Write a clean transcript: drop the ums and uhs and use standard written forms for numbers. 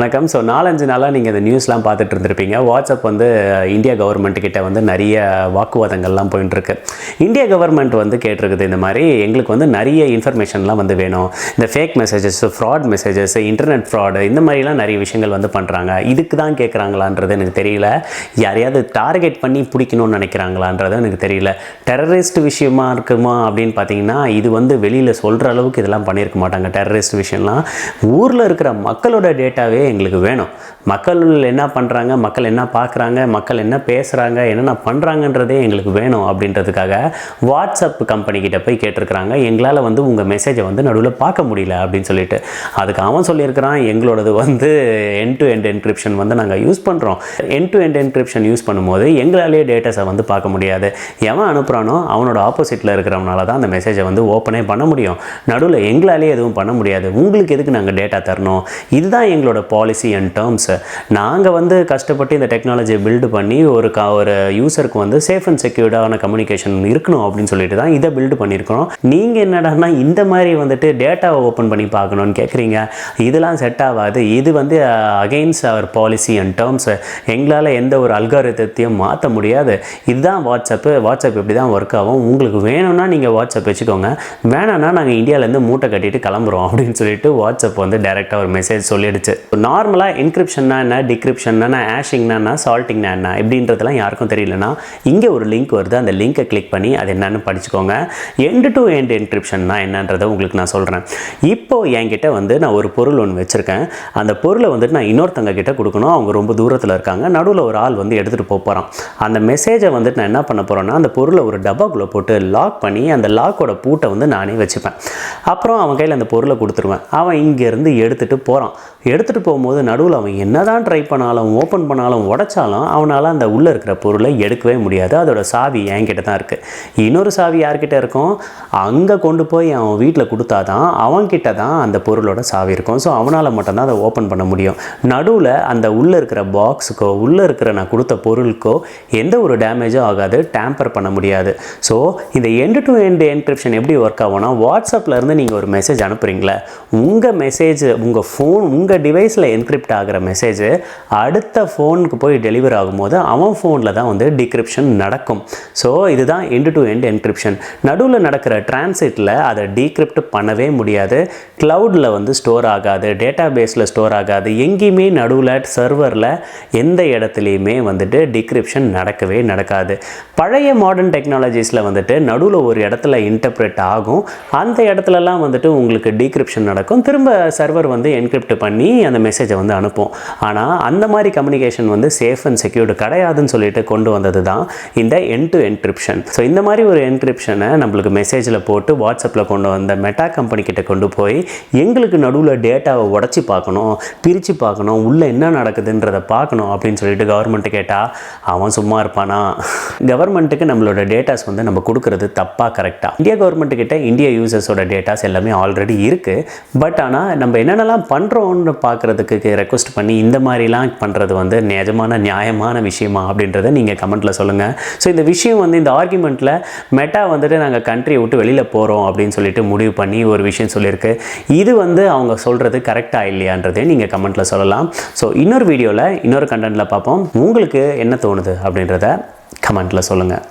வணக்கம். ஸோ 4-5 நாளாக நீங்கள் இந்த நியூஸ்லாம் பார்த்துட்டு இருந்திருப்பீங்க. வாட்ஸ்அப் வந்து இந்தியா கவர்மெண்ட் கிட்ட வந்து நிறைய வாக்குவாதங்கள்லாம் போயிட்டுருக்கு. இந்தியா கவர்மெண்ட் வந்து கேட்டிருக்குது, இந்த மாதிரி எங்களுக்கு வந்து நிறைய இன்ஃபர்மேஷன்லாம் வந்து வேணும். இந்த fake messages, fraud messages, internet fraud, இந்த மாதிரிலாம் நிறைய விஷயங்கள் வந்து பண்ணுறாங்க. இதுக்கு தான் கேட்குறாங்களான்றது எனக்கு தெரியல. யாரையாவது டார்கெட் பண்ணி பிடிக்கணும்னு நினைக்கிறாங்களான்றது எனக்கு தெரியல. டெரரிஸ்ட் விஷயமா இருக்குமா அப்படின்னு பார்த்தீங்கன்னா, இது வந்து வெளியில் சொல்கிற அளவுக்கு இதெல்லாம் பண்ணியிருக்க மாட்டாங்க. டெரரிஸ்ட் விஷயம்லாம் ஊரில் இருக்கிற மக்களோட டேட்டாவே எங்களுக்கு வேணும். மக்கள் என்ன பண்ணுறாங்க, மக்கள் என்ன பார்க்குறாங்க, மக்கள் என்ன பேசுகிறாங்க, என்னென்ன பண்ணுறாங்கன்றதே எங்களுக்கு வேணும் அப்படின்றதுக்காக வாட்ஸ்அப் கம்பெனிக்கிட்ட போய் கேட்டிருக்கிறாங்க. எங்களால் வந்து உங்கள் மெசேஜை வந்து நடுவில் பார்க்க முடியல அப்படின்னு சொல்லிட்டு. அதுக்கு அவன் சொல்லியிருக்கிறான், எங்களோடது வந்து எண்ட் டு எண்ட் என்கிரிப்ஷன் வந்து நாங்கள் யூஸ் பண்ணுறோம். End to end encryption use பண்ணும்போது எங்களாலேயே டேட்டாஸை வந்து பார்க்க முடியாது. எவன் அனுப்புகிறானோ அவனோட ஆப்போசிட்டில் இருக்கிறவனால தான் அந்த மெசேஜை வந்து ஓப்பனே பண்ண முடியும். நடுவில் எங்களாலேயே எதுவும் பண்ண முடியாது. உங்களுக்கு எதுக்கு நாங்கள் டேட்டா தரணும்? இதுதான் எங்களோட பாலிசி அண்ட் டேர்ம்ஸ். நாங்கள் வந்து கஷ்டப்பட்டு இந்த டெக்னாலஜியை பில்டு பண்ணி ஒரு யூசருக்கு வந்து சேஃப் அண்ட் செக்யூர்டான கம்யூனிகேஷன் இருக்கணும் அப்படின்னு சொல்லிட்டு தான் இதை பில்டு பண்ணியிருக்கிறோம். நீங்கள் என்னடான்னா இந்த மாதிரி வந்துட்டு டேட்டாவை ஓப்பன் பண்ணி பார்க்கணுன்னு கேட்குறீங்க. இதெல்லாம் செட் ஆகாது. இது வந்து against our policy and terms. எங்களால் எந்த ஒரு அல்காரிதத்தையும் மாற்ற முடியாது. இதுதான் வாட்ஸ்அப் இப்படி தான் ஒர்க் ஆகும். உங்களுக்கு வேணும்னா நீங்கள் வாட்ஸ்அப் வச்சுக்கோங்க, வேணான்னா நாங்கள் இந்தியாவிலேருந்து மூட்டை கட்டிட்டு கிளம்புறோம் அப்படின்னு சொல்லிட்டு வாட்ஸ்அப் வந்து டைரெக்டாக ஒரு மெசேஜ் சொல்லிடுச்சு. நார்மலாக என்கிரிப்ஷன்னா என்ன, டிக்ரிப்ஷன்னா, ஆஷிங்னா, சால்ட்டிங்னா என்ன இப்படின்றதெல்லாம் யாருக்கும் தெரியலனா இங்கே ஒரு லிங்க் வருது. அந்த லிங்கை கிளிக் பண்ணி அது என்னன்னு படிச்சுக்கோங்க. எண்ட் டு எண்ட் என்கிரிப்ஷன்னா என்னன்றதை உங்களுக்கு நான் சொல்கிறேன். இப்போது என்கிட்ட வந்து நான் ஒரு பொருள் ஒன்று வச்சுருக்கேன். அந்த பொருளை வந்துட்டு நான் இன்னொருத்தங்க கிட்ட கொடுக்கணும். அவங்க ரொம்ப தூரத்தில் இருக்காங்க. நடுவில் ஒரு ஆள் வந்து எடுத்துகிட்டு போகிறான். அந்த மெசேஜை வந்துட்டு நான் என்ன பண்ண போகிறேன்னா, அந்த பொருளை ஒரு டப்பாக்குள்ளே போட்டு லாக் பண்ணி அந்த லாக்கோட பூட்டை வந்து நானே வச்சுப்பேன். அப்புறம் அவன் கையில் அந்த பொருளை கொடுத்துருவேன். அவன் இங்கேருந்து எடுத்துகிட்டு போகிறான். எடுத்துகிட்டு போகும்போது நடுவில் அவன் என்ன தான் ட்ரை பண்ணாலும், ஓப்பன் பண்ணாலும், உடைச்சாலும் அவனால் அந்த உள்ளே இருக்கிற பொருளை எடுக்கவே முடியாது. அதோட சாவி என்கிட்ட தான் இருக்குது. இன்னொரு சாவி யார்கிட்ட இருக்கும்? அங்கே கொண்டு போய் அவன் வீட்டில் கொடுத்தா தான் அவன்கிட்ட தான் அந்த பொருளோட சாவி இருக்கும். ஸோ அவனால் மட்டும்தான் அதை ஓப்பன் பண்ண முடியும். நடுவில் அந்த உள்ளே இருக்கிற பாக்ஸுக்கோ, உள்ளே இருக்கிற நான் கொடுத்த பொருளுக்கோ எந்த ஒரு டேமேஜும் ஆகாது, டேம்பர் பண்ண முடியாது. ஸோ இந்த எண்ட் டு எண்ட் என்கிரிப்ஷன் எப்படி ஒர்க் ஆகும்னா, வாட்ஸ்அப்லேருந்து நீங்கள் ஒரு மெசேஜ் அனுப்புகிறீங்களே, உங்கள் மெசேஜ் உங்கள் ஃபோன், உங்கள் டிவைஸில் என்கிரிப்ட் ஆகிற மெசேஜ் அடுத்த ஃபோனுக்கு போய் டெலிவர் ஆகும்போது அவன் ஃபோனில் தான் வந்து டிக்ரிப்ஷன் நடக்கும். ஸோ இதுதான் எண்ட் டு எண்ட் என்கிரிப்ஷன். நடுவில் நடக்கிற டிரான்சிட்டில் அதை டீக்ரிப்ட் பண்ணவே முடியாது. க்ளவுடில் வந்து ஸ்டோர் ஆகாது, டேட்டா பேஸில் ஸ்டோர் ஆகாது. எங்கேயுமே நடுவில் சர்வரில் எந்த இடத்துலையுமே வந்துட்டு டிக்ரிப்ஷன் நடக்கவே நடக்காது. பழைய மாடர்ன் டெக்னாலஜிஸில் வந்துட்டு நடுவில் ஒரு இடத்துல இன்டர்பிரேட் ஆகும். அந்த இடத்துலலாம் வந்துட்டு உங்களுக்கு டீக்ரிப்ஷன் நடக்கும். திரும்ப சர்வர் வந்து என்கிரிப்ட் பண்ணி அந்த மெசேஜை வந்து அனுப்பும். ஆனால் அந்த மாதிரி கம்யூனிகேஷன் வந்து சேஃப் அண்ட் செக்யூர்டு கிடையாதுன்னு சொல்லிட்டு கொண்டு வந்தது தான் இந்த எண்ட் டு என்கிரிப்ஷன். ஸோ இந்த மாதிரி ஒரு என்கிரிப்ஷனை நம்மளுக்கு மெசேஜில் போட்டு வாட்ஸ்அப்பில் கொண்டு வந்த மெட்டா கம்பெனி கிட்ட கொண்டு போய் எங்களுக்கு நடுவில் டேட்டாவை உடச்சி பார்க்கணும், பிரித்து பார்க்கணும், உள்ளே என்ன நடக்குதுன்றதை பார்க்கணும் அப்படின்னு சொல்லிட்டு கவர்மெண்ட்டு கேட்டால் அவன் சும்மா இருப்பானா? கவர்மெண்ட்டுக்கு நம்மளோட டேட்டாஸ் வந்து நம்ம கொடுக்குறது தப்பாக கரெக்டாக? இந்தியா கவர்மெண்ட்டு கிட்ட இந்தியா யூசர்ஸோட டேட்டாஸ் எல்லாமே ஆல்ரெடி இருக்குது. பட் ஆனால் நம்ம என்னென்னலாம் பண்ணுறோன்னு பார்க்குறதுக்கு ரெக்வஸ்ட் பண்ணி இந்த மாதிரிலாம் பண்ணுறது வந்து நிஜமான நியாயமான விஷயமா அப்படின்றத நீங்கள் கமெண்ட்டில் சொல்லுங்கள். ஸோ இந்த விஷயம் வந்து இந்த ஆர்குமெண்ட்டில் மெட்டா வந்துட்டு நாங்கள் கண்ட்ரியை விட்டு வெளியில் போகிறோம் அப்படின்னு சொல்லிட்டு முடிவு பண்ணி ஒரு விஷயம் சொல்லியிருக்கு. இது வந்து அவங்க சொல்கிறது கரெக்டாக இல்லையான்றதே நீங்கள் கமெண்ட்டில் சொல்லலாம். ஸோ இன்னொரு வீடியோவில் இன்னொரு கண்டென்ட்டில் பார்ப்போம். உங்களுக்கு என்ன தோணுது அப்படின்றத கமெண்ட்டில் சொல்லுங்கள்.